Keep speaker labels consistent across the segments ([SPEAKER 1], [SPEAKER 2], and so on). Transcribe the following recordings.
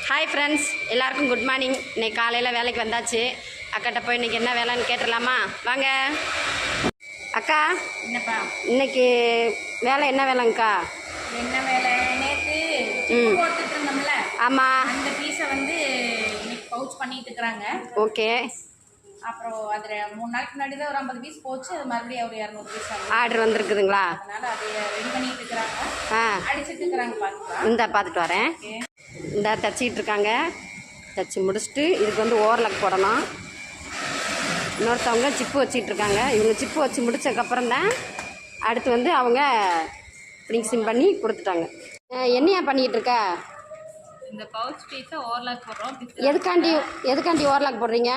[SPEAKER 1] Hi friends, எல்லாருக்கும் good morning. இன்னைக்கு காலையில் வேலைக்கு வந்தாச்சு. அக்காட்ட போய் இன்றைக்கி என்ன வேலைன்னு கேட்டுடலாமா? வாங்க அக்கா.
[SPEAKER 2] என்னப்பா
[SPEAKER 1] இன்னைக்கு வேலை என்ன வேலைங்கக்கா?
[SPEAKER 2] என்ன வேலை? நேற்று போட்டுட்டு இருந்தோம்ல,
[SPEAKER 1] ஆமாம்.
[SPEAKER 2] அந்த பீஸை வந்து இன்னைக்கு பவுச் பண்ணிட்டு இருக்கிறாங்க.
[SPEAKER 1] ஓகே.
[SPEAKER 2] அப்புறம் அதில் 3 நாளைக்கு முன்னாடி தான் ஒரு 50 பீஸ் போச்சு. அது மறுபடியும் ஒரு 200 பீஸ்
[SPEAKER 1] ஆர்டர் வந்துருக்குதுங்களா?
[SPEAKER 2] அதனால அதை ரெடி பண்ணிட்டு இருக்கிறாங்க.
[SPEAKER 1] ஆ,
[SPEAKER 2] அடிச்சுட்டு இருக்கிறாங்க. பார்த்துக்கலாம்.
[SPEAKER 1] இந்த பார்த்துட்டு வரேன். இந்த தச்சிக்கிட்டு இருக்காங்க. தச்சு முடிச்சுட்டு இதுக்கு வந்து ஓவர்லாக் போடணும். இன்னொருத்தவங்க சிப்பு வச்சிட்டு இருக்காங்க. இவங்க சிப்பு வச்சு முடிச்சதுக்கப்புறம் தான் அடுத்து வந்து அவங்க ஃபினிஷிங் பண்ணி கொடுத்துட்டாங்க. என்னையா பண்ணிக்கிட்டு இருக்க?
[SPEAKER 2] இந்த பவுச் பீஸை ஓவர்லாக் போடுறோம்.
[SPEAKER 1] எதுக்காண்டி ஓவர்லாக் போடுறீங்க?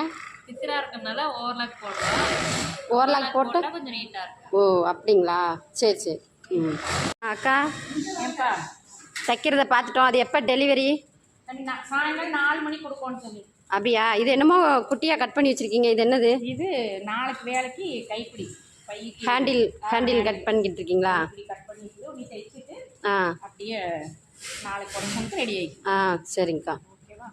[SPEAKER 2] பித்திரா இருக்கிறதுனால ஓவர்லாக் போடுறோம்.
[SPEAKER 1] ஓவர்லாக் போட்டு
[SPEAKER 2] கொஞ்சம் நீட்டாக இருக்கும்.
[SPEAKER 1] ஓ, அப்படிங்களா? சரி சரி. ம். அக்கா,
[SPEAKER 2] ஏன்பா
[SPEAKER 1] தைக்கிறத பார்த்துட்டோம். அது எப்போ டெலிவரி?
[SPEAKER 2] சாயங்காலம் 4 மணிக்கு கொடுக்கணும்னு சொல்லி.
[SPEAKER 1] அப்படியா? இது என்னமோ குட்டியாக கட் பண்ணி வச்சுருக்கீங்க. இது என்னது?
[SPEAKER 2] இது நாளைக்கு வேலைக்கு கைப்பிடி
[SPEAKER 1] ஹேண்டில் கட் பண்ணிக்கிட்டு இருக்கீங்களா?
[SPEAKER 2] கட் பண்ணிட்டு நீ தைச்சிட்டு
[SPEAKER 1] ஆ,
[SPEAKER 2] அப்படியே நாளைக்கு உடம்புக்கு ரெடி ஆகி.
[SPEAKER 1] ஆ, சரிங்கக்கா.
[SPEAKER 2] ஓகேவா?